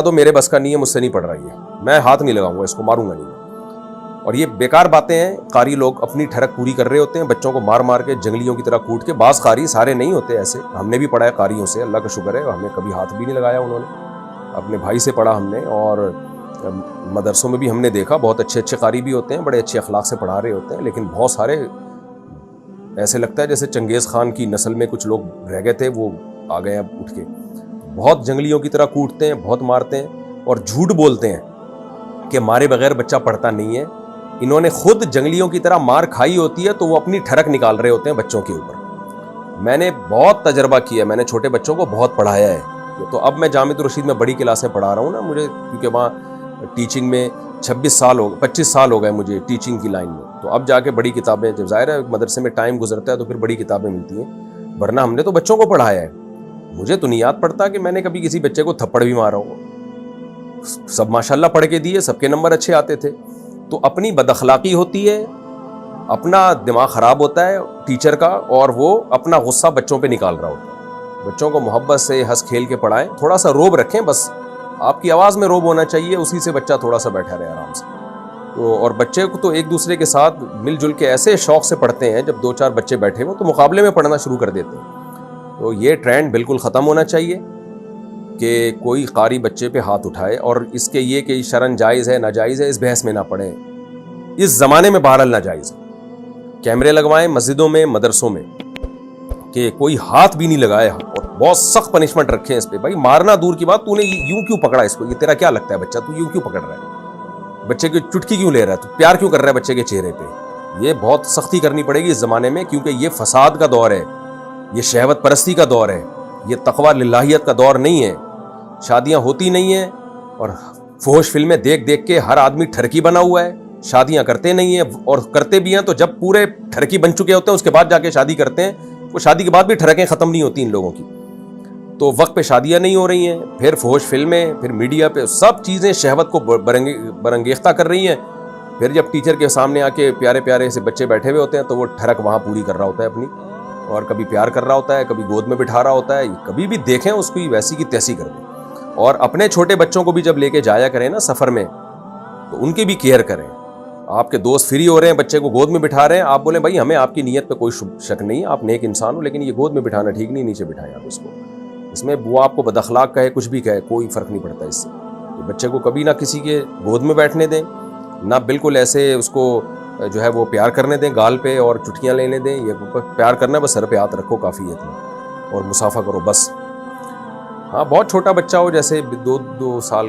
तो मेरे बस का नहीं है, मुझसे नहीं पढ़ रही है, मैं हाथ नहीं लगाऊंगा, इसको मारूंगा नहीं। और ये बेकार बातें हैं। कारी लोग अपनी ठरक पूरी कर रहे होते हैं, बच्चों को मार मार के जंगलियों की तरह कूट के। बास कारी, सारे नहीं होते ऐसे, हमने भी पढ़ा है कारियों से, अल्लाह का शुक्र है, हमें कभी हाथ भी नहीं लगाया उन्होंने। अपने भाई से पढ़ा हमने, और मदरसों में भी हमने देखा बहुत अच्छे अच्छे कारी भी होते हैं, बड़े अच्छे अखलाक से पढ़ा रहे होते हैं। लेकिन बहुत सारे ऐसे लगता है जैसे चंगेज़ खान की नस्ल में कुछ लोग रह गए थे, वो आ गए अब उठ के। बहुत जंगलियों की तरह कूटते हैं, बहुत मारते हैं, और झूठ बोलते हैं कि मारे बगैर बच्चा पढ़ता नहीं है। इन्होंने खुद जंगलियों की तरह मार खाई होती है, तो वो अपनी ठरक निकाल रहे होते हैं बच्चों के ऊपर। मैंने बहुत तजर्बा किया, मैंने छोटे बच्चों को बहुत पढ़ाया है। तो अब मैं जामिअतुर रशीद में बड़ी क्लासें पढ़ा रहा हूँ ना, मुझे क्योंकि वहाँ टीचिंग में 25 साल हो गए मुझे टीचिंग की लाइन में। तो अब जाके बड़ी किताबें, जब ज़ाहिर है मदरसे में टाइम गुजरता है तो फिर बड़ी किताबें मिलती हैं, वरना हमने तो बच्चों को पढ़ाया है। मुझे तो नहीं याद पड़ता कि मैंने कभी किसी बच्चे को थप्पड़ भी मारा हो। सब माशाल्लाह पढ़ के दिए, सबके नंबर अच्छे आते थे। तो अपनी बदअखलाकी होती है, अपना दिमाग ख़राब होता है टीचर का, और वो अपना गुस्सा बच्चों पे निकाल रहा होता है। बच्चों को मोहब्बत से हंस खेल के पढ़ाएं, थोड़ा सा रोब रखें, बस आपकी आवाज़ में रोब होना चाहिए, उसी से बच्चा थोड़ा सा बैठा रहे आराम से। तो और बच्चे को तो एक दूसरे के साथ मिलजुल के ऐसे शौक़ से पढ़ते हैं, जब 2-4 बच्चे बैठे हों तो मुकाबले में पढ़ना शुरू कर देते हैं। तो ये ट्रेंड बिल्कुल ख़त्म होना चाहिए कि कोई कारी बच्चे पे हाथ उठाए, और इसके ये कि शरन जायज़ है नाजायज़ है, इस बहस में ना पड़ें। इस ज़माने में बहरहाल नाजायज़ है। कैमरे लगवाएं मस्जिदों में, मदरसों में, कि कोई हाथ भी नहीं लगाए, और बहुत सख्त पनिशमेंट रखें इस पे। भाई मारना दूर की बात, तूने यूं क्यों पकड़ा इसको, ये तेरा क्या लगता है बच्चा, तू यूं क्यों पकड़ रहा है, बच्चे की चुटकी क्यों ले रहा है, तू प्यार क्यों कर रहा है बच्चे के चेहरे पे। ये बहुत सख्ती करनी पड़ेगी इस ज़माने में, क्योंकि ये फसाद का दौर है, ये शहवत परस्ती का दौर है, ये तकवा लिल्लाहियत का दौर नहीं है। शादियां होती नहीं हैं, और फोश फिल्में देख देख के हर आदमी ठरकी बना हुआ है, शादियां करते नहीं है, और करते भी हैं तो जब पूरे ठरकी बन चुके होते हैं उसके बाद जाके शादी करते हैं। वो शादी के बाद भी ठरकें ख़त्म नहीं होती इन लोगों की। तो वक्त पे शादियां नहीं हो रही हैं, फिर फोश फिल्में, फिर मीडिया पे सब चीज़ें शहवत को बरंगेख्ता कर रही हैं। फिर जब टीचर के सामने आके प्यारे प्यारे से बच्चे बैठे हुए होते हैं तो वो ठरक वहाँ पूरी कर रहा होता है अपनी, और कभी प्यार कर रहा होता है, कभी गोद में बिठा रहा होता है। कभी भी देखें उसको वैसी की तैसी कर दें। और अपने छोटे बच्चों को भी जब लेके जाया करें ना सफ़र में, तो उनकी भी केयर करें। आपके दोस्त फ्री हो रहे हैं, बच्चे को गोद में बिठा रहे हैं, आप बोलें भाई हमें आपकी नीयत पे कोई शक नहीं है, आप नेक इंसान हो, लेकिन ये गोद में बिठाना ठीक नहीं, नीचे बिठाएं आप इसको। इसमें वो आपको बदअखलाक कहे, कुछ भी कहे, कोई फ़र्क नहीं पड़ता इससे। तो बच्चे को कभी ना किसी के गोद में बैठने दें, ना बिल्कुल ऐसे उसको जो है वो प्यार करने दें गाल पे और चुटकियाँ लेने दें। ये प्यार करना है, बस सर पे हाथ रखो काफ़ी है इतना, और मुसाफा करो बस। हाँ, बहुत छोटा बच्चा हो, जैसे 2 साल के